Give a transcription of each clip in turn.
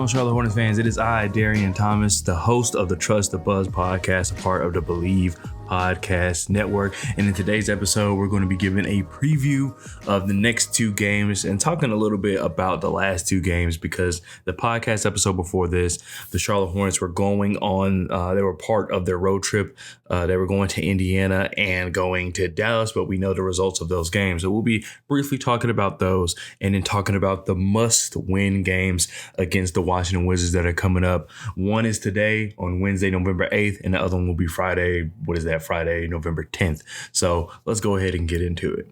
Charlotte Hornets fans. It is I, Darian Thomas, the host of the Trust the Buzz podcast, a part of the Believe Podcast Network. And in today's episode, we're going to be giving a preview of the next two games and talking a little bit about the last two games, because the podcast episode before this, the Charlotte Hornets were going on, they were part of their road trip. They were going to Indiana and going to Dallas, but we know the results of those games. So we'll be briefly talking about those and then talking about the must-win games against the Washington Wizards that are coming up. One is today on Wednesday, November 8th, and the other one will be Friday. Friday, November 10th. So let's go ahead and get into it.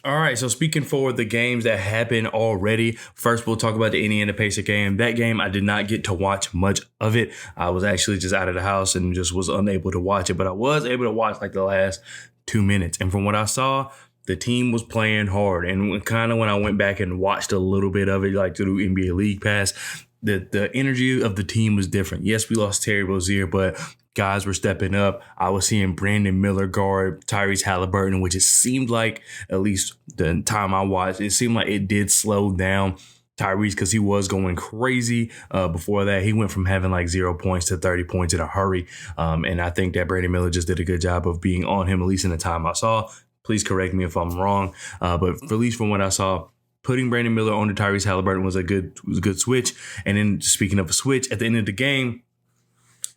All right, so speaking for the games that happened already, first we'll talk about the Indiana Pacers game. That game, I did not get to watch much of it. I was actually just out of the house and just was unable to watch it, but I was able to watch like the last 2 minutes. And from what I saw, the team was playing hard. And kind of when I went back and watched a little bit of it, like through NBA League Pass, the energy of the team was different. Yes, we lost Terry Rozier, but guys were stepping up. I was seeing Brandon Miller guard Tyrese Halliburton, which it seemed like, at least the time I watched, it seemed like it did slow down Tyrese because he was going crazy. Before that, he went from having like 0 points to 30 points in a hurry. And I think that Brandon Miller just did a good job of being on him, at least in the time I saw. Please correct me if I'm wrong. But at least from what I saw, putting Brandon Miller on to Tyrese Halliburton was a good switch. And then speaking of a switch, at the end of the game,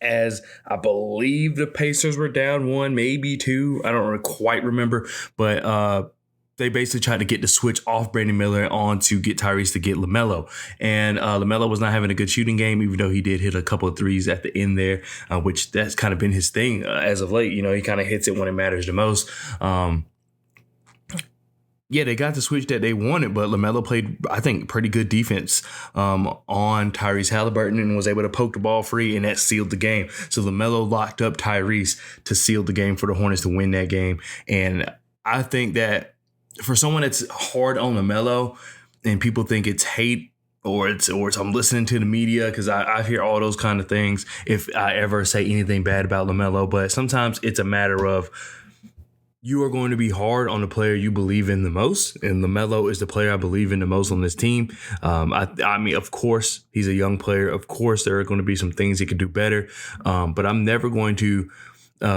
as I believe the Pacers were down 1, maybe 2. I don't quite remember, but they basically tried to get the switch off Brandon Miller on to get Tyrese to get LaMelo. And LaMelo was not having a good shooting game, even though he did hit a couple of threes at the end there, which that's kind of been his thing as of late. You know, he kind of hits it when it matters the most. Yeah, they got the switch that they wanted, but LaMelo played, I think, pretty good defense on Tyrese Halliburton and was able to poke the ball free, and that sealed the game. So LaMelo locked up Tyrese to seal the game for the Hornets to win that game. And I think that for someone that's hard on LaMelo and people think it's hate or it's I'm listening to the media, because I hear all those kind of things if I ever say anything bad about LaMelo, but sometimes it's a matter of you are going to be hard on the player you believe in the most, and LaMelo is the player I believe in the most on this team. I mean, of course, he's a young player. Of course, there are going to be some things he could do better, but I'm never going to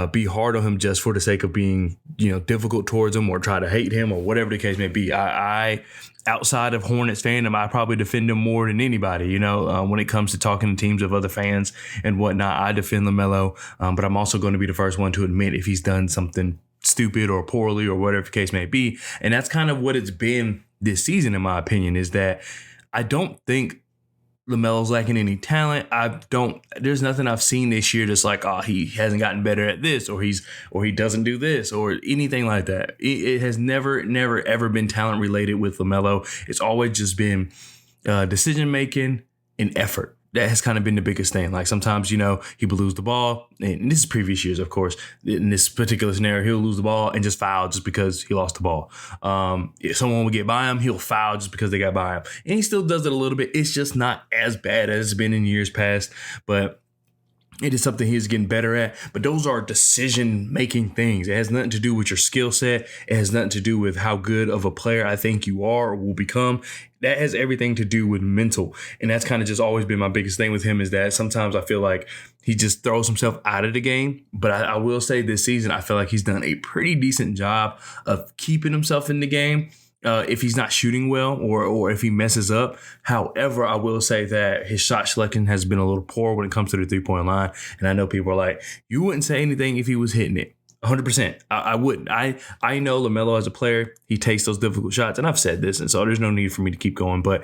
be hard on him just for the sake of being, difficult towards him or try to hate him or whatever the case may be. I outside of Hornets fandom, I probably defend him more than anybody, when it comes to talking to teams of other fans and whatnot. I defend LaMelo, but I'm also going to be the first one to admit if he's done something stupid or poorly or whatever the case may be. And that's kind of what it's been this season, in my opinion, is that I don't think LaMelo's lacking any talent. There's nothing I've seen this year that's like, he hasn't gotten better at this, or he doesn't do this or anything like that. It has never, ever been talent related with LaMelo. It's always just been decision making and effort. That has kind of been the biggest thing. Like sometimes, he will lose the ball. And this is previous years, of course. In this particular scenario, he'll lose the ball and just foul just because he lost the ball. If someone will get by him, he'll foul just because they got by him. And he still does it a little bit. It's just not as bad as it's been in years past. But it is something he's getting better at. But those are decision-making things. It has nothing to do with your skill set. It has nothing to do with how good of a player I think you are or will become. That has everything to do with mental. And that's kind of just always been my biggest thing with him, is that sometimes I feel like he just throws himself out of the game. But I will say this season, I feel like he's done a pretty decent job of keeping himself in the game. If he's not shooting well or if he messes up. However, I will say that his shot selection has been a little poor when it comes to the 3-point line. And I know people are like, you wouldn't say anything if he was hitting it. 100%. I wouldn't. I know LaMelo as a player, he takes those difficult shots. And I've said this, and so there's no need for me to keep going. But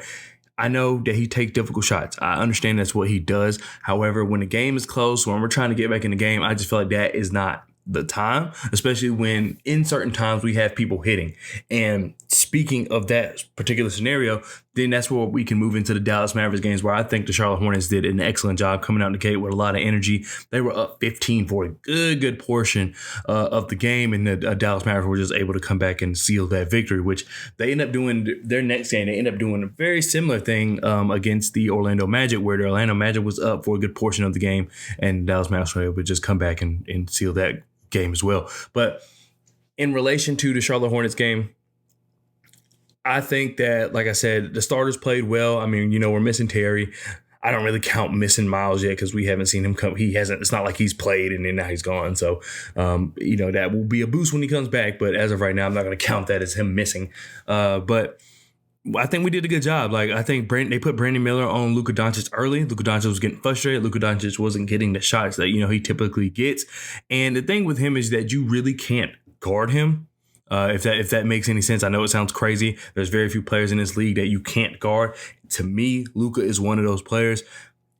I know that he takes difficult shots. I understand that's what he does. However, when the game is close, when we're trying to get back in the game, I just feel like that is not the time, especially when in certain times we have people hitting. And speaking of that particular scenario, then that's where we can move into the Dallas Mavericks games, where I think the Charlotte Hornets did an excellent job coming out in the gate with a lot of energy. They were up 15 for a good portion of the game, and the Dallas Mavericks were just able to come back and seal that victory, which they end up doing their next game. They end up doing a very similar thing against the Orlando Magic, where the Orlando Magic was up for a good portion of the game, and Dallas Mavericks were able to just come back and seal that game as well. But in relation to the Charlotte Hornets game, I think that, like I said, the starters played well. I mean, we're missing Terry. I don't really count missing Miles yet because we haven't seen him come. He hasn't. It's not like he's played and then now he's gone. So, that will be a boost when he comes back. But as of right now, I'm not going to count that as him missing. But I think we did a good job. Like, I think they put Brandon Miller on Luka Doncic early. Luka Doncic was getting frustrated. Luka Doncic wasn't getting the shots that, he typically gets. And the thing with him is that you really can't guard him. If that makes any sense. I know it sounds crazy. There's very few players in this league that you can't guard. To me, Luka is one of those players.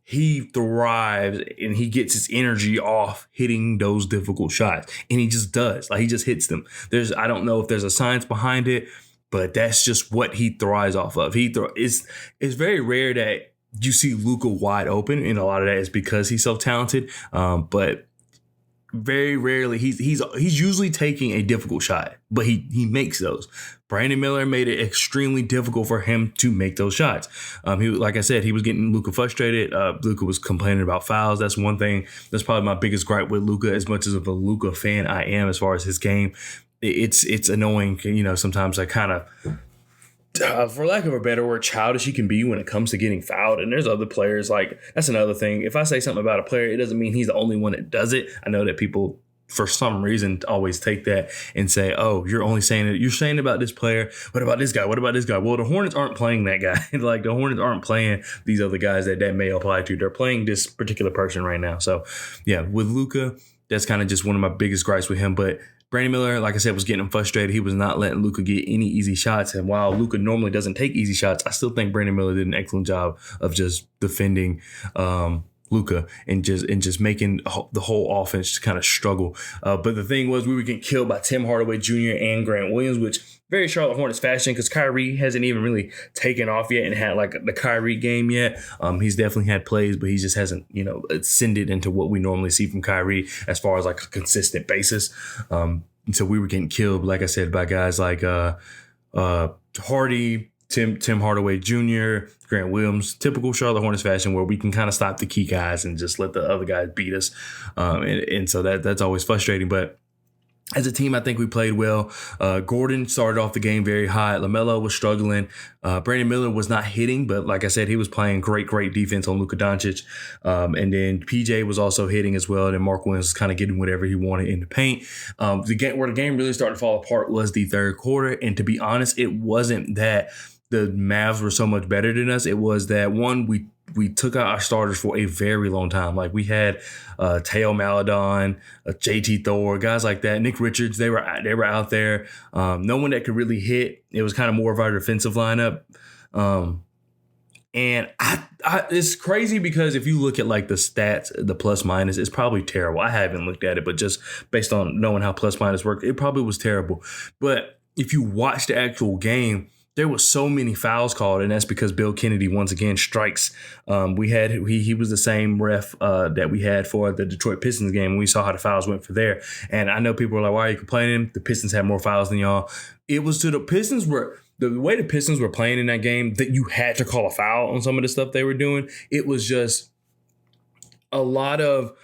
He thrives and he gets his energy off hitting those difficult shots. And he just does. Like, he just hits them. I don't know if there's a science behind it, but that's just what he thrives off of. It's very rare that you see Luka wide open, and a lot of that is because he's so talented. But very rarely he's usually taking a difficult shot, but he makes those. Brandon Miller made it extremely difficult for him to make those shots. Like I said, he was getting Luka frustrated. Luka was complaining about fouls. That's one thing. That's probably my biggest gripe with Luka. As much as of a Luka fan I am, as far as his game, it's annoying. Sometimes I kind of, for lack of a better word, childish he can be when it comes to getting fouled. And there's other players, like, that's another thing. If I say something about a player, it doesn't mean he's the only one that does it. I know that people, for some reason, always take that and say, oh, you're only saying it. You're saying about this player. What about this guy? What about this guy? Well, the Hornets aren't playing that guy. Like, the Hornets aren't playing these other guys that may apply to. They're playing this particular person right now. So, yeah, with Luka, that's kind of just one of my biggest gripes with him. But Brandon Miller, like I said, was getting him frustrated. He was not letting Luka get any easy shots. And while Luka normally doesn't take easy shots, I still think Brandon Miller did an excellent job of just defending Luka and just making the whole offense kind of struggle. But the thing was, we were getting killed by Tim Hardaway Jr. and Grant Williams, which very Charlotte Hornets fashion, because Kyrie hasn't even really taken off yet and had like the Kyrie game yet. He's definitely had plays, but he just hasn't, ascended into what we normally see from Kyrie as far as like a consistent basis. So we were getting killed, like I said, by guys like Hardy, Tim Hardaway Jr., Grant Williams, typical Charlotte Hornets fashion, where we can kind of stop the key guys and just let the other guys beat us. And so that's always frustrating. But as a team, I think we played well. Gordon started off the game very hot. LaMelo was struggling. Brandon Miller was not hitting, but like I said, he was playing great defense on Luka Doncic. And then PJ was also hitting as well. And Mark Williams was kind of getting whatever he wanted in the paint. Where the game really started to fall apart was the third quarter. And to be honest, it wasn't that the Mavs were so much better than us. It was that, one, we took out our starters for a very long time. Like, we had Teo Maladon, JT Thor, guys like that. Nick Richards, they were out there. No one that could really hit. It was kind of more of our defensive lineup. And it's crazy because if you look at like the stats, the plus minus, it's probably terrible. I haven't looked at it, but just based on knowing how plus minus worked, it probably was terrible. But if you watch the actual game, there was so many fouls called, and that's because Bill Kennedy once again strikes. He was the same ref that we had for the Detroit Pistons game, and we saw how the fouls went for there. And I know people were like, "Why are you complaining? The Pistons had more fouls than y'all." It was to the Pistons were the way the Pistons were playing in that game that you had to call a foul on some of the stuff they were doing. It was just a lot of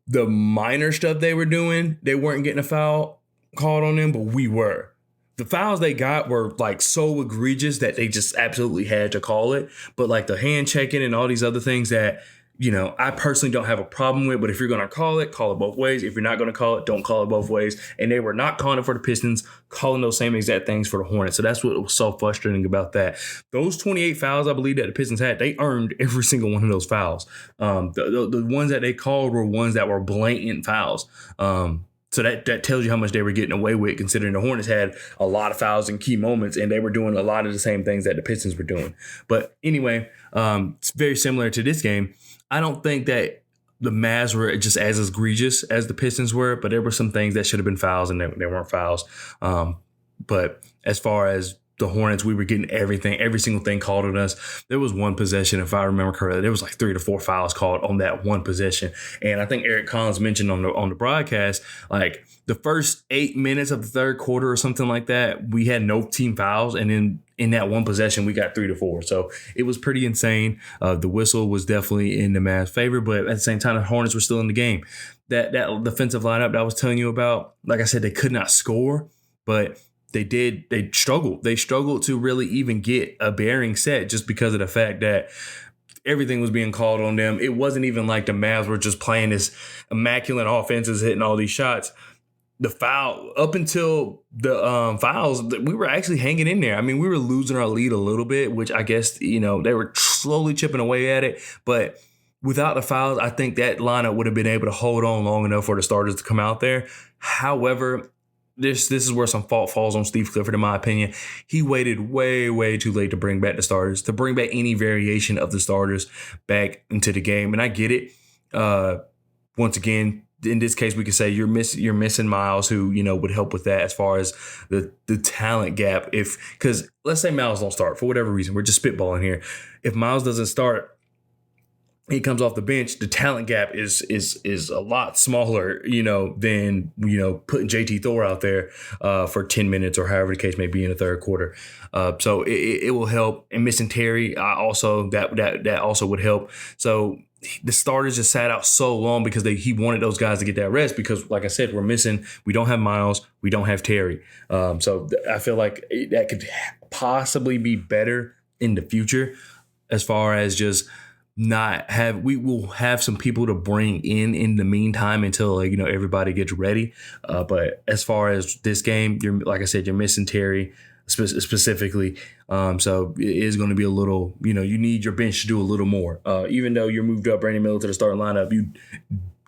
the minor stuff they were doing. They weren't getting a foul called on them, but we were. The fouls they got were like so egregious that they just absolutely had to call it. But like the hand checking and all these other things that, I personally don't have a problem with. But if you're going to call it both ways. If you're not going to call it, don't call it both ways. And they were not calling it for the Pistons, calling those same exact things for the Hornets. So that's what was so frustrating about that. Those 28 fouls, I believe, that the Pistons had, they earned every single one of those fouls. The ones that they called were ones that were blatant fouls. So that tells you how much they were getting away with, considering the Hornets had a lot of fouls in key moments, and they were doing a lot of the same things that the Pistons were doing. But anyway, it's very similar to this game. I don't think that the Mavs were just as egregious as the Pistons were, but there were some things that should have been fouls, and they weren't fouls. But as far as the Hornets, we were getting every single thing called on us. There was one possession, if I remember correctly, there was like 3 to 4 fouls called on that one possession. And I think Eric Collins mentioned on the broadcast, like the first 8 minutes of the third quarter or something like that, we had no team fouls. And then in that one possession, we got 3 to 4. So it was pretty insane. The whistle was definitely in the Mavs' favor, but at the same time, the Hornets were still in the game. That defensive lineup that I was telling you about, like I said, they could not score, but they struggled. They struggled to really even get a bearing set just because of the fact that everything was being called on them. It wasn't even like the Mavs were just playing this immaculate offenses, hitting all these shots. The foul, up until the fouls, we were actually hanging in there. I mean, we were losing our lead a little bit, which I guess, they were slowly chipping away at it. But without the fouls, I think that lineup would have been able to hold on long enough for the starters to come out there. However, this is where some fault falls on Steve Clifford, in my opinion. He waited way, way too late to bring back the starters, to bring back any variation of the starters back into the game. And I get it. Once again, in this case, we could say you're missing Miles, who, would help with that as far as the talent gap. Because let's say Miles don't start for whatever reason. We're just spitballing here. If Miles doesn't start, he comes off the bench, the talent gap is a lot smaller, than, putting JT Thor out there for 10 minutes or however the case may be in the third quarter. So it will help. And missing Terry, that also would help. So the starters just sat out so long because he wanted those guys to get that rest because, like I said, we don't have Miles, we don't have Terry. So I feel like that could possibly be better in the future as far as just we will have some people to bring in the meantime until everybody gets ready. But as far as this game, like I said, you're missing Terry specifically. So it is going to be a little, you need your bench to do a little more. Even though you moved up Brandon Miller to the starting lineup,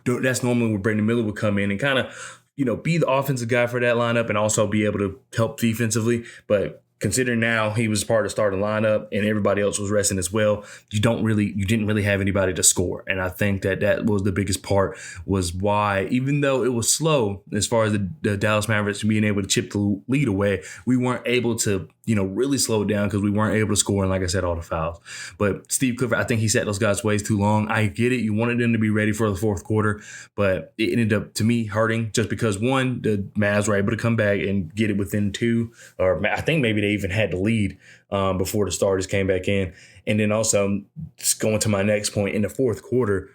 that's normally where Brandon Miller would come in and kind of, be the offensive guy for that lineup and also be able to help defensively. But considering now he was part of the starting lineup and everybody else was resting as well, you didn't really have anybody to score. And I think that was the biggest part, was why, even though it was slow as far as the Dallas Mavericks being able to chip the lead away, we weren't able to, really slow it down because we weren't able to score. And like I said, all the fouls. But Steve Clifford, I think he set those guys ways too long. I get it. You wanted them to be ready for the fourth quarter, but it ended up, to me, hurting just because, one, the Mavs were able to come back and get it within two, or I think maybe they even had the lead before the starters came back in. And then also, just going to my next point, in the fourth quarter,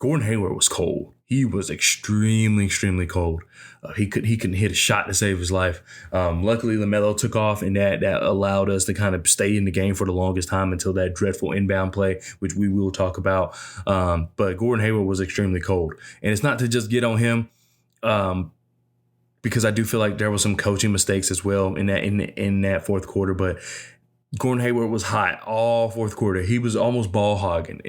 Gordon Hayward was cold. He was extremely, extremely cold. He couldn't hit a shot to save his life. Luckily, LaMelo took off, and that allowed us to kind of stay in the game for the longest time until that dreadful inbound play, which we will talk about. But Gordon Hayward was extremely cold. And it's not to just get on him, because I do feel like there was some coaching mistakes as well in that fourth quarter. But Gordon Hayward was hot all fourth quarter. He was almost ball hogging.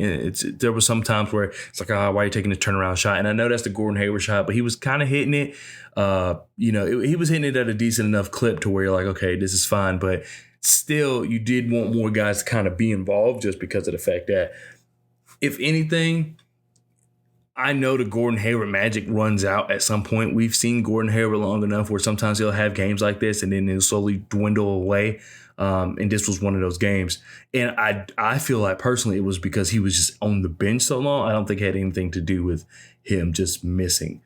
There was some times where it's like, why are you taking a turnaround shot? And I know that's the Gordon Hayward shot, but he was kind of hitting it. He was hitting it at a decent enough clip to where you're like, okay, this is fine. But still, you did want more guys to kind of be involved, just because of the fact that, if anything, I know the Gordon Hayward magic runs out at some point. We've seen Gordon Hayward long enough where sometimes he'll have games like this and then it'll slowly dwindle away. And this was one of those games. And I feel like personally it was because he was just on the bench so long. I don't think it had anything to do with him just missing.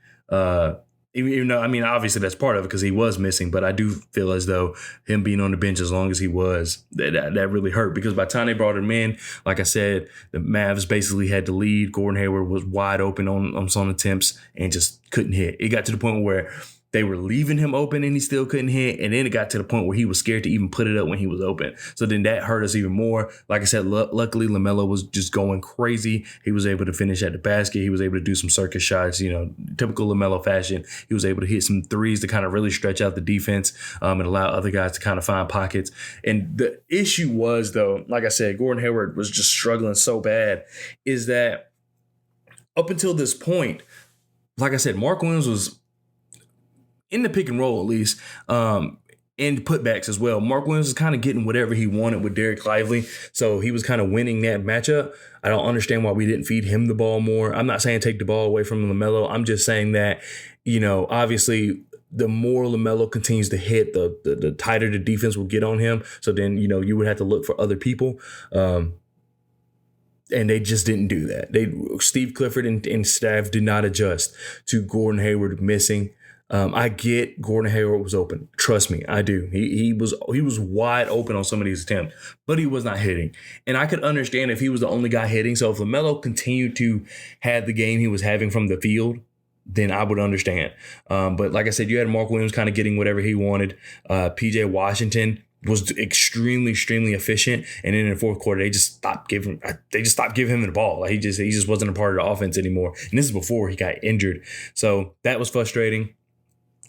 Even though, I mean, obviously that's part of it because he was missing, but I do feel as though him being on the bench as long as he was, that really hurt, because by the time they brought him in, like I said, the Mavs basically had the lead. Gordon Hayward was wide open on some attempts and just couldn't hit. It got to the point where they were leaving him open and he still couldn't hit. And then it got to the point where he was scared to even put it up when he was open. So then that hurt us even more. Like I said, luckily LaMelo was just going crazy. He was able to finish at the basket. He was able to do some circus shots, typical LaMelo fashion. He was able to hit some threes to kind of really stretch out the defense and allow other guys to kind of find pockets. And the issue was, though, like I said, Gordon Hayward was just struggling so bad, is that up until this point, like I said, Mark Williams was in the pick and roll, at least, and putbacks as well. Mark Williams was kind of getting whatever he wanted with Derek Lively, so he was kind of winning that matchup. I don't understand why we didn't feed him the ball more. I'm not saying take the ball away from LaMelo. I'm just saying that, obviously, the more LaMelo continues to hit, the tighter the defense will get on him. So then, you would have to look for other people. And they just didn't do that. Steve Clifford and staff did not adjust to Gordon Hayward missing. I get Gordon Hayward was open. Trust me, I do. He was wide open on some of these attempts, but he was not hitting. And I could understand if he was the only guy hitting. So if LaMelo continued to have the game he was having from the field, then I would understand. But like I said, you had Mark Williams kind of getting whatever he wanted. PJ Washington was extremely efficient. And then in the fourth quarter, they just stopped giving him the ball. Like he just wasn't a part of the offense anymore. And this is before he got injured. So that was frustrating.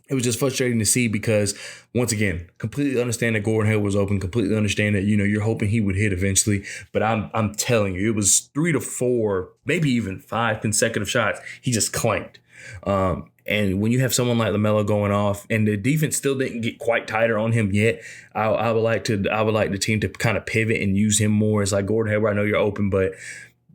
It was just frustrating to see because, once again, completely understand that Gordon Hayward was open, completely understand that, you're hoping he would hit eventually. But I'm telling you, it was 3 to 4, maybe even 5 consecutive shots he just clanked. And when you have someone like LaMelo going off, and the defense still didn't get quite tighter on him yet, I would like the team to kind of pivot and use him more. It's like, Gordon Hayward, I know you're open, but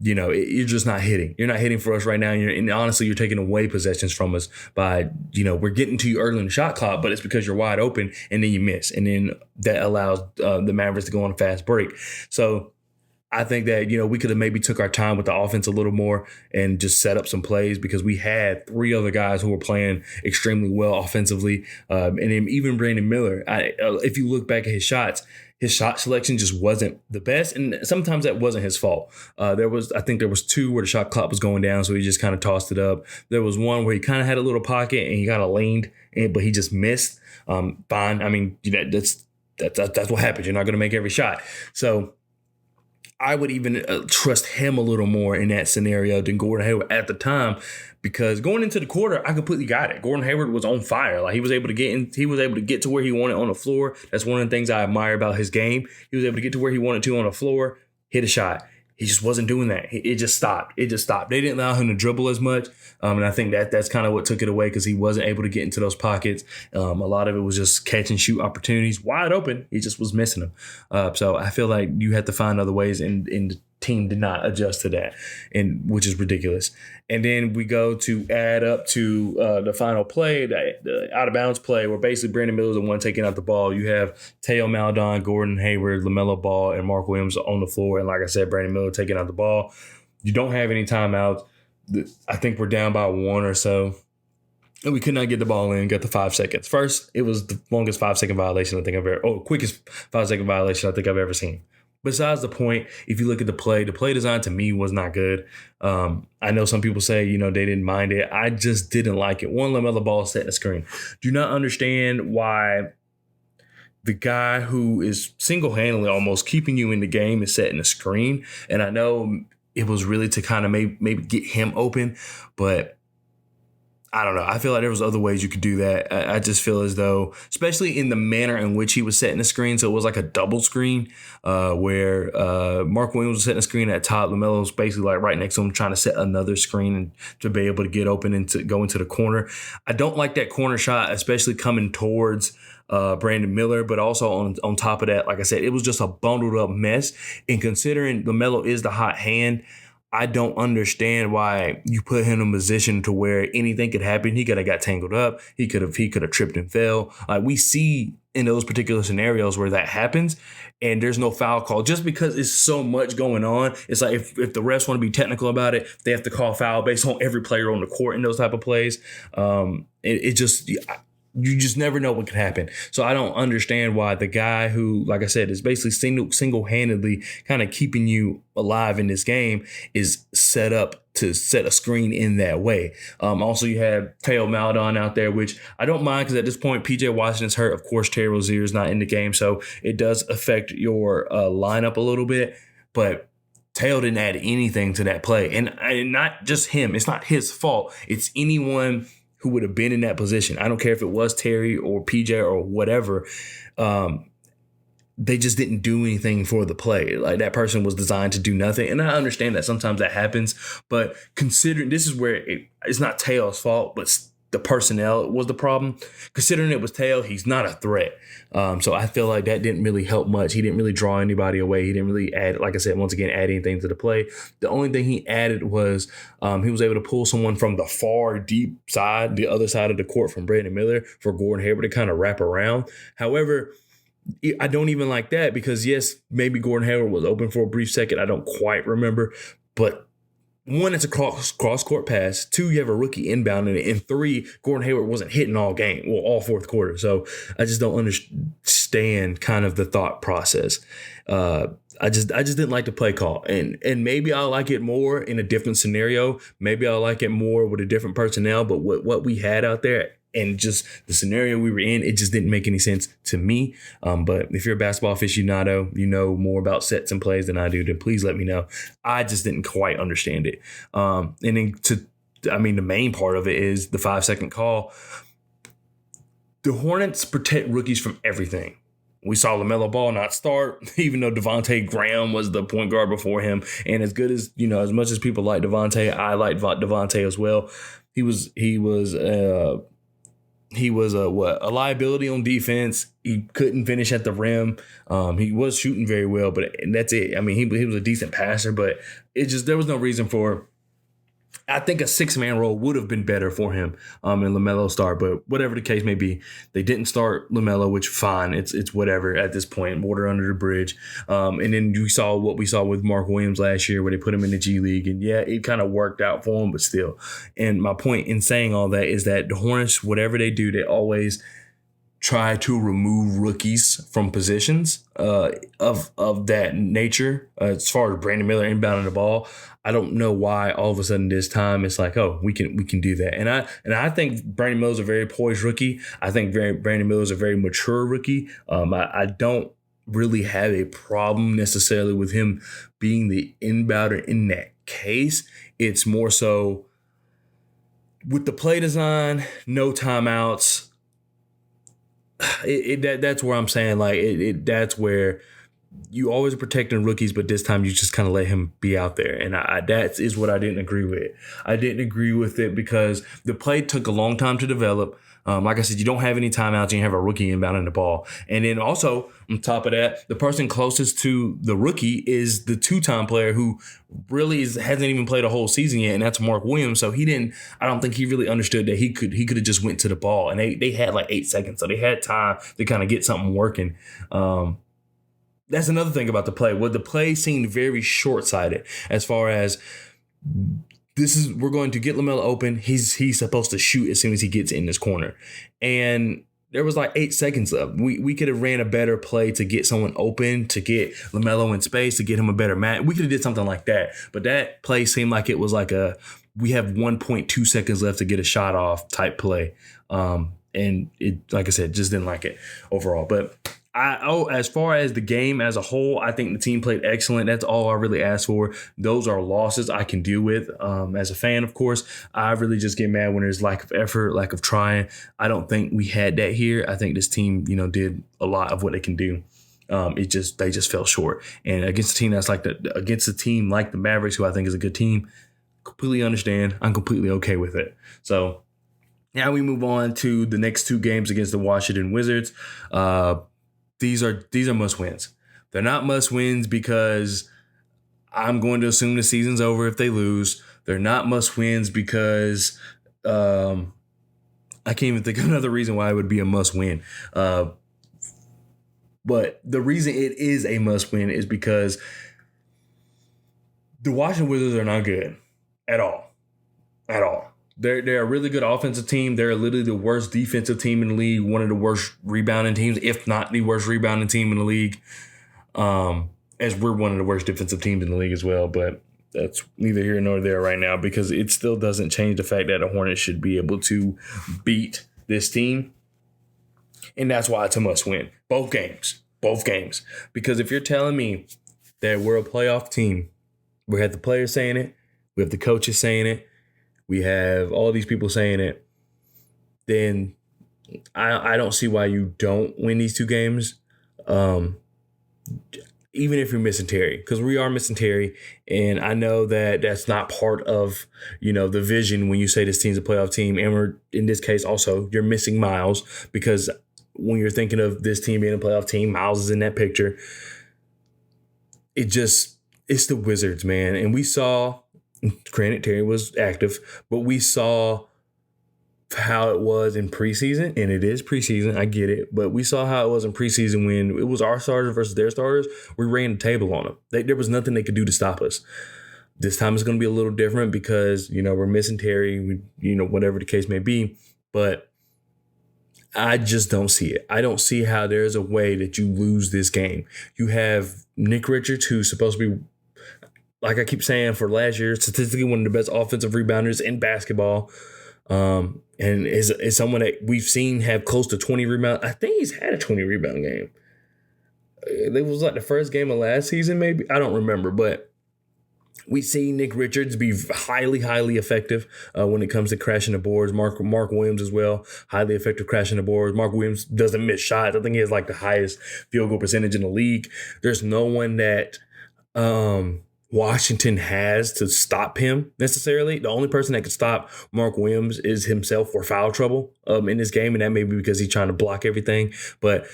you're just not hitting. You're not hitting for us right now. And honestly, you're taking away possessions from us by, we're getting to you early in the shot clock, but it's because you're wide open and then you miss. And then that allows the Mavericks to go on a fast break. So I think that, we could have maybe took our time with the offense a little more and just set up some plays, because we had 3 other guys who were playing extremely well offensively. And then even Brandon Miller, if you look back at his shot selection just wasn't the best. And sometimes that wasn't his fault. I think there was 2 where the shot clock was going down, so he just kind of tossed it up. There was one where he kind of had a little pocket and he kind of leaned, but he just missed. Fine. I mean, that's what happens. You're not going to make every shot. So I would even trust him a little more in that scenario than Gordon Hayward at the time, because going into the quarter, I completely got it. Gordon Hayward was on fire. Like, he was able to get to where he wanted on the floor. That's one of the things I admire about his game. He was able to get to where he wanted to on the floor, hit a shot. He just wasn't doing that. It just stopped. They didn't allow him to dribble as much. And I think that's kind of what took it away, because he wasn't able to get into those pockets. A lot of it was just catch and shoot opportunities wide open. He just was missing them. So I feel like you had to find other ways, and the team did not adjust to that, which is ridiculous. And then we go to add up to the final play, the out of bounds play, where basically Brandon Miller's the one taking out the ball. You have Teo Maledon, Gordon Hayward, LaMelo Ball, and Mark Williams on the floor. And like I said, Brandon Miller taking out the ball. You don't have any timeouts. I think we're down by 1 or so. And we could not get the ball in, got the 5 seconds. First, it was the longest 5-second violation quickest 5-second violation I think I've ever seen. Besides the point, if you look at the play design to me was not good. I know some people say, they didn't mind it. I just didn't like it. One, LaMelo Ball setting the screen. Do not understand why the guy who is single-handedly almost keeping you in the game is setting the screen. And I know it was really to kind of maybe get him open, but I don't know. I feel like there was other ways you could do that. I just feel as though, especially in the manner in which he was setting the screen, so it was like a double screen where Mark Williams was setting a screen at top. LaMelo was basically like right next to him trying to set another screen and to be able to get open and to go into the corner. I don't like that corner shot, especially coming towards Brandon Miller, but also on top of that, like I said, it was just a bundled up mess. And considering LaMelo is the hot hand, I don't understand why you put him in a position to where anything could happen. He could have got tangled up. He could have tripped and fell. We see in those particular scenarios where that happens and there's no foul call just because it's so much going on. It's like if the refs want to be technical about it, they have to call foul based on every player on the court in those type of plays. You just never know what could happen. So I don't understand why the guy who, like I said, is basically single-handedly kind of keeping you alive in this game is set up to set a screen in that way. Also, you have Teo Maledon out there, which I don't mind because at this point, PJ Washington's hurt. Of course, Terry Rozier is not in the game, so it does affect your lineup a little bit. But Teo didn't add anything to that play. And not just him. It's not his fault. It's anyone who would have been in that position. I don't care if it was Terry or PJ or whatever. They just didn't do anything for the play. Like, that person was designed to do nothing. And I understand that sometimes that happens. But considering this is where it's not Teo's fault, but the personnel was the problem. Considering it was Teo, he's not a threat. So I feel like that didn't really help much. He didn't really draw anybody away. He didn't really add, like I said, once again, add anything to the play. The only thing he added was he was able to pull someone from the far deep side, the other side of the court from Brandon Miller for Gordon Hayward to kind of wrap around. However, I don't even like that because, yes, maybe Gordon Hayward was open for a brief second. I don't quite remember. But one, it's a cross-court pass. 2, you have a rookie inbound in it. And 3, Gordon Hayward wasn't hitting all game, all fourth quarter. So I just don't understand kind of the thought process. I just didn't like the play call. And maybe I'll like it more in a different scenario. Maybe I'll like it more with a different personnel. But what we had out there, And just the scenario we were in, it just didn't make any sense to me. But if you're a basketball aficionado, you know more about sets and plays than I do, then please let me know. I just didn't quite understand it. And then the main part of it is the 5-second call. The Hornets protect rookies from everything. We saw LaMelo Ball not start, even though Devontae Graham was the point guard before him. And as good as, as much as people like Devontae, I like Devontae as well. He was a liability on defense. He couldn't finish at the rim. He was shooting very well, but that's it. I mean, he was a decent passer, but there was no reason for. I think a 6-man role would have been better for him and LaMelo start, but whatever the case may be, they didn't start LaMelo, which fine. It's whatever at this point, water under the bridge. And then we saw what we saw with Mark Williams last year where they put him in the G League. And yeah, it kind of worked out for him, but still. And my point in saying all that is that the Hornets, whatever they do, they always try to remove rookies from positions of that nature. As far as Brandon Miller inbounding the ball, I don't know why all of a sudden this time it's like, oh, we can do that. And I think Brandon Miller's a very poised rookie. I think Brandon Miller's a very mature rookie. I don't really have a problem necessarily with him being the inbounder in that case. It's more so with the play design, no timeouts. That's where I'm saying that's where you always are protecting rookies, but this time you just kind of let him be out there. And that is what I didn't agree with. I didn't agree with it because the play took a long time to develop. Like I said, you don't have any timeouts and you have a rookie inbounding the ball. And then also on top of that, the person closest to the rookie is the 2-time player who really hasn't even played a whole season yet. And that's Mark Williams. So I don't think he really understood that he could have just went to the ball, and they had like 8 seconds. So they had time to kind of get something working. That's another thing about the play. Well, the play seemed very short-sighted as far as we're going to get LaMelo open. He's supposed to shoot as soon as he gets in this corner. And there was like 8 seconds left. We could have ran a better play to get someone open, to get LaMelo in space, to get him a better match. We could have did something like that. But that play seemed like it was like we have 1.2 seconds left to get a shot off type play. And it, like I said, just didn't like it overall. But as far as the game as a whole, I think the team played excellent. That's all I really asked for. Those are losses I can deal with. As a fan, of course, I really just get mad when there's lack of effort, lack of trying. I don't think we had that here. I think this team, did a lot of what they can do. They just fell short. And against a team against a team like the Mavericks, who I think is a good team, completely understand. I'm completely okay with it. So now we move on to the next 2 games against the Washington Wizards. These are must wins. They're not must wins because I'm going to assume the season's over if they lose. They're not must wins because I can't even think of another reason why it would be a must win. But the reason it is a must win is because the Washington Wizards are not good at all. At all. They're a really good offensive team. They're literally the worst defensive team in the league, one of the worst rebounding teams, if not the worst rebounding team in the league. As we're one of the worst defensive teams in the league as well. But that's neither here nor there right now because it still doesn't change the fact that the Hornets should be able to beat this team. And that's why it's a must win. Both games. Because if you're telling me that we're a playoff team, we have the players saying it, we have the coaches saying it, we have all these people saying it, then I don't see why you don't win these 2 games, even if you're missing Terry, because we are missing Terry. And I know that that's not part of, the vision when you say this team's a playoff team. And we're, in this case, also, you're missing Miles, because when you're thinking of this team being a playoff team, Miles is in that picture. It's the Wizards, man. And we saw, granted, Terry was active, but we saw how it was in preseason, and it is preseason. I get it, but we saw how it was in preseason when it was our starters versus their starters. We ran the table on them. There was nothing they could do to stop us. This time it's going to be a little different because we're missing Terry. Whatever the case may be, but I just don't see it. I don't see how there's a way that you lose this game. You have Nick Richards, who's supposed to be, like I keep saying, for last year, statistically one of the best offensive rebounders in basketball. And is someone that we've seen have close to 20 rebounds. I think he's had a 20 rebound game. It was like the first game of last season, maybe. I don't remember, but we see Nick Richards be highly, highly effective when it comes to crashing the boards. Mark Williams as well, highly effective crashing the boards. Mark Williams doesn't miss shots. I think he has like the highest field goal percentage in the league. There's no one that Washington has to stop him necessarily. The only person that could stop Mark Williams is himself for foul trouble in this game, and that may be because he's trying to block everything. But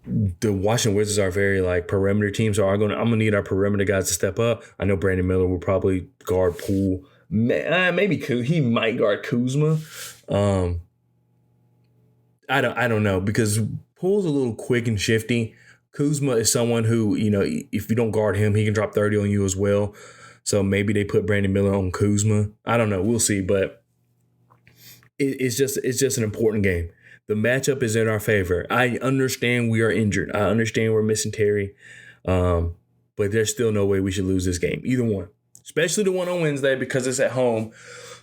the Washington Wizards are very like perimeter teams, so I'm gonna need our perimeter guys to step up. I know Brandon Miller will probably guard Poole. Maybe he might guard Kuzma. I don't know, because Poole's a little quick and shifty. Kuzma is someone who, if you don't guard him, he can drop 30 on you as well. So maybe they put Brandon Miller on Kuzma. I don't know. We'll see. But it's just an important game. The matchup is in our favor. I understand we are injured. I understand we're missing Terry. But there's still no way we should lose this game. Either one. Especially the one on Wednesday because it's at home.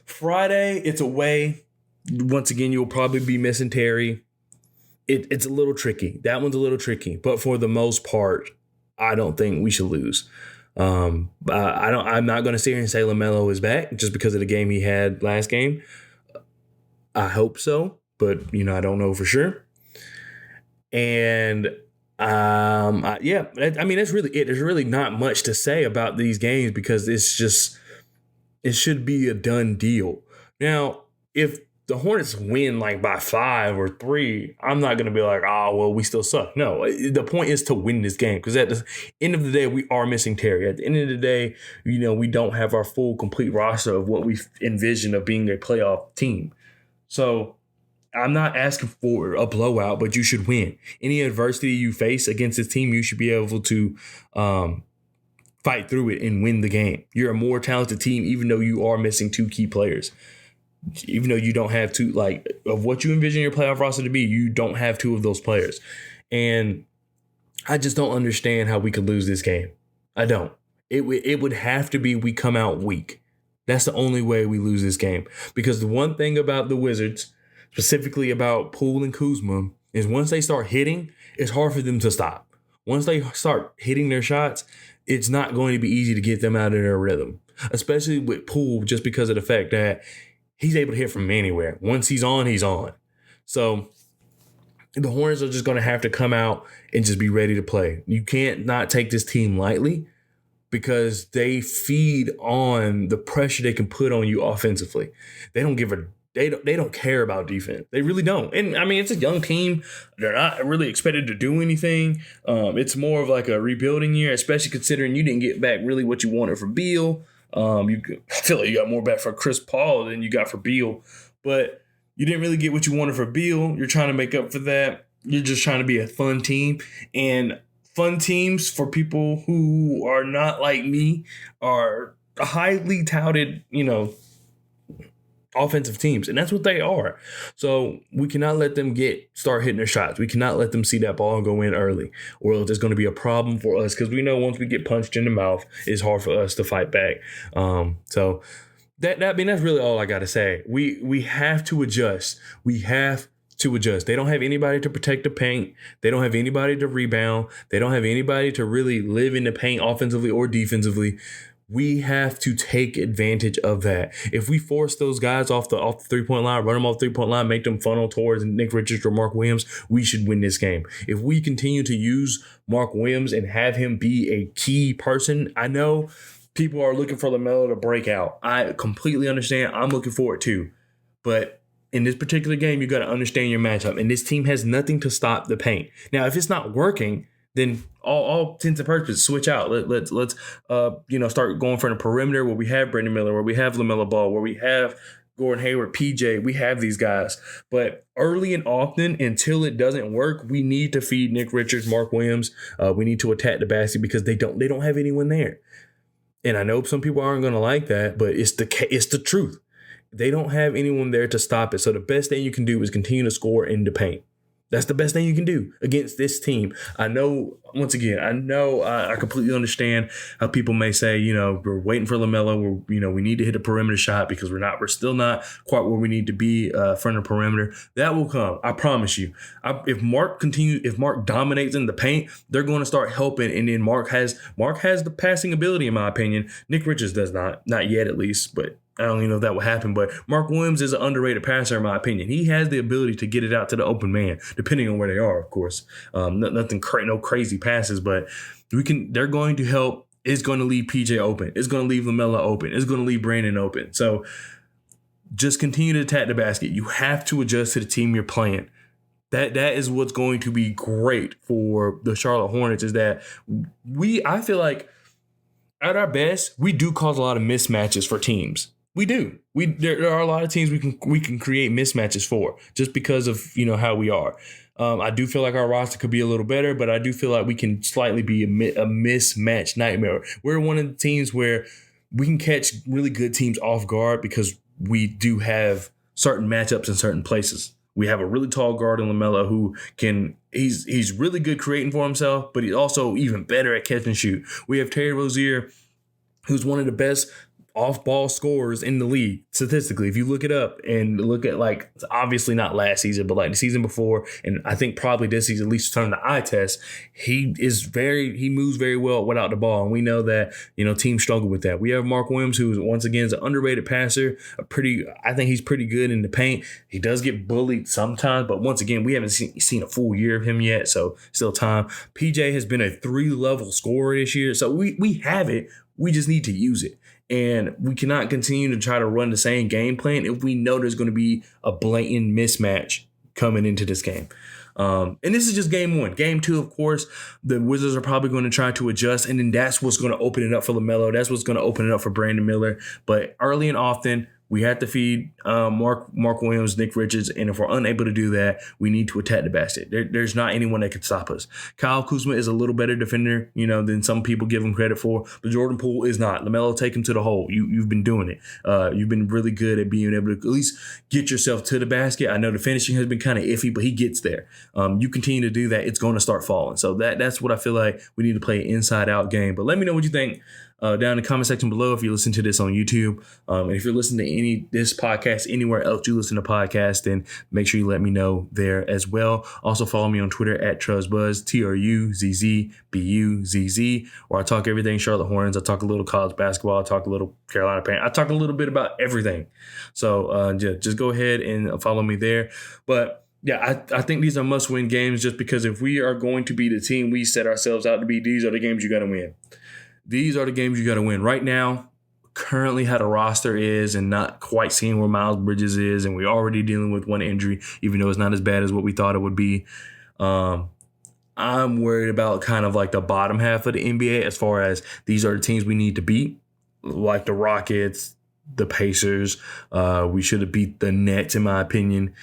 Friday, it's away. Once again, you'll probably be missing Terry. It's a little tricky. That one's a little tricky. But for the most part, I don't think we should lose. I'm not going to sit here and say LaMelo is back just because of the game he had last game. I hope so. But, I don't know for sure. And, that's really it. There's really not much to say about these games because it should be a done deal. Now, if the Hornets win like by 5 or 3, I'm not going to be like, we still suck. No, the point is to win this game because at the end of the day, we are missing Terry. At the end of the day, we don't have our full, complete roster of what we envision of being a playoff team. So I'm not asking for a blowout, but you should win. Any adversity you face against this team, you should be able to fight through it and win the game. You're a more talented team, even though you are missing 2 key players. Even though you don't have 2, of what you envision your playoff roster to be, you don't have 2 of those players. And I just don't understand how we could lose this game. I don't. It would have to be we come out weak. That's the only way we lose this game. Because the one thing about the Wizards, specifically about Poole and Kuzma, is once they start hitting, it's hard for them to stop. Once they start hitting their shots, it's not going to be easy to get them out of their rhythm, especially with Poole, just because of the fact that he's able to hit from anywhere. Once he's on, he's on. So the Hornets are just going to have to come out and just be ready to play. You can't not take this team lightly because they feed on the pressure they can put on you offensively. They don't care about defense. They really don't. And it's a young team. They're not really expected to do anything. It's more of like a rebuilding year, especially considering you didn't get back really what you wanted from Beal. I feel like you got more back for Chris Paul than you got for Beal, but you didn't really get what you wanted for Beal. You're trying to make up for that. You're just trying to be a fun team, and fun teams for people who are not like me are highly touted, offensive teams, and that's what they are. So we cannot let them start hitting their shots. We cannot let them see that ball go in early, or else there's going to be a problem for us because we know once we get punched in the mouth, it's hard for us to fight back. So that's really all I got to say. We have to adjust. We have to adjust. They don't have anybody to protect the paint. They don't have anybody to rebound. They don't have anybody to really live in the paint offensively or defensively. We have to take advantage of that. If we force those guys off the 3-point line, run them off the 3-point line, make them funnel towards Nick Richards or Mark Williams, we should win this game. If we continue to use Mark Williams and have him be a key person, I know people are looking for LaMelo to break out. I completely understand. I'm looking for it too. But in this particular game, you got to understand your matchup. And this team has nothing to stop the paint. Now, if it's not working, then all intents and purposes, switch out. Let's start going for the perimeter where we have Brandon Miller, where we have LaMelo Ball, where we have Gordon Hayward, PJ. We have these guys. But early and often, until it doesn't work, we need to feed Nick Richards, Mark Williams. We need to attack the basket because they don't have anyone there. And I know some people aren't going to like that, but it's the truth. They don't have anyone there to stop it. So the best thing you can do is continue to score in the paint. That's the best thing you can do against this team. I know, once again, I completely understand how people may say, we're waiting for LaMelo. We need to hit a perimeter shot because we're still not quite where we need to be front of the perimeter. That will come. I promise you. If Mark dominates in the paint, they're going to start helping. And then Mark has the passing ability, in my opinion. Nick Richards does not yet at least, but I don't even know if that will happen, but Mark Williams is an underrated passer, in my opinion. He has the ability to get it out to the open man, depending on where they are, of course. No crazy passes, but they're going to help. It's going to leave PJ open. It's going to leave LaMelo open. It's going to leave Brandon open. So just continue to attack the basket. You have to adjust to the team you're playing. That is what's going to be great for the Charlotte Hornets is that I feel like at our best, we do cause a lot of mismatches for teams. We do. There are a lot of teams we can create mismatches for just because of how we are. I do feel like our roster could be a little better, but I do feel like we can slightly be a mismatch nightmare. We're one of the teams where we can catch really good teams off guard because we do have certain matchups in certain places. We have a really tall guard in LaMelo who he's really good creating for himself, but he's also even better at catch and shoot. We have Terry Rozier, who's one of the best off-ball scorers in the league statistically. If you look it up and look at it's obviously not last season, but the season before, and I think probably this season, at least turn the eye test, he moves very well without the ball, and we know that teams struggle with that. We have Mark Williams, who once again is an underrated passer. I think he's pretty good in the paint. He does get bullied sometimes, but once again, we haven't seen a full year of him yet, so still time. PJ has been a 3-level scorer this year, so we have it. We just need to use it. And we cannot continue to try to run the same game plan if we know there's going to be a blatant mismatch coming into this game. And this is just game one. Game two, of course, the Wizards are probably going to try to adjust, and then that's what's going to open it up for LaMelo. That's what's going to open it up for Brandon Miller. But early and often, we have to feed Mark Williams, Nick Richards, and if we're unable to do that, we need to attack the basket. There's not anyone that can stop us. Kyle Kuzma is a little better defender, than some people give him credit for, but Jordan Poole is not. LaMelo, take him to the hole. You've been doing it. You've been really good at being able to at least get yourself to the basket. I know the finishing has been kind of iffy, but he gets there. You continue to do that, it's going to start falling. So that's what I feel like we need to play an inside-out game. But let me know what you think. Down in the comment section below if you listen to this on YouTube. And if you're listening to this podcast anywhere else you listen to podcasts, then make sure you let me know there as well. Also follow me on Twitter at TruzzBuzz, TruzzBuzz, where I talk everything Charlotte Hornets. I talk a little college basketball. I talk a little Carolina Panthers. I talk a little bit about everything. So just go ahead and follow me there. But yeah, I think these are must-win games just because if we are going to be the team we set ourselves out to be, these are the games you got to win. These are the games you got to win. Right now, currently how the roster is and not quite seeing where Miles Bridges is, and we're already dealing with one injury, even though it's not as bad as what we thought it would be. I'm worried about kind of the bottom half of the NBA as far as these are the teams we need to beat, like the Rockets, the Pacers. We should have beat the Nets, in my opinion.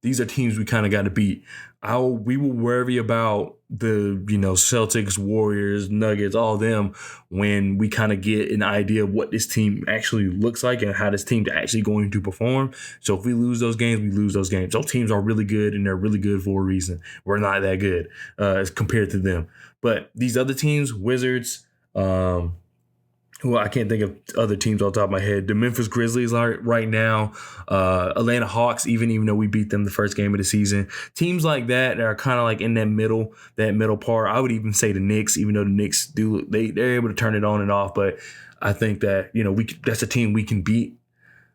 These are teams we kind of got to beat. We will worry about the Celtics, Warriors, Nuggets, all of them when we kind of get an idea of what this team actually looks like and how this team's actually going to perform. So if we lose those games, we lose those games. Those teams are really good, and they're really good for a reason. We're not that good as compared to them. But these other teams, Wizards, well, I can't think of other teams off the top of my head. The Memphis Grizzlies are right now. Atlanta Hawks, even though we beat them the first game of the season. Teams like that are kind of in that middle part. I would even say the Knicks, even though the Knicks they're able to turn it on and off. But I think that that's a team we can beat.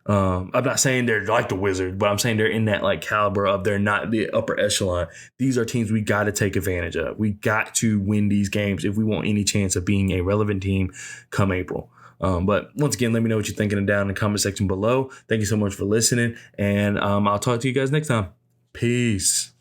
I'm not saying they're like the Wizards, but I'm saying they're in that caliber of they're not the upper echelon. These are teams we got to take advantage of. We got to win these games if we want any chance of being a relevant team come April. But once again, let me know what you're thinking down in the comment section below. Thank you so much for listening, and I'll talk to you guys next time. Peace.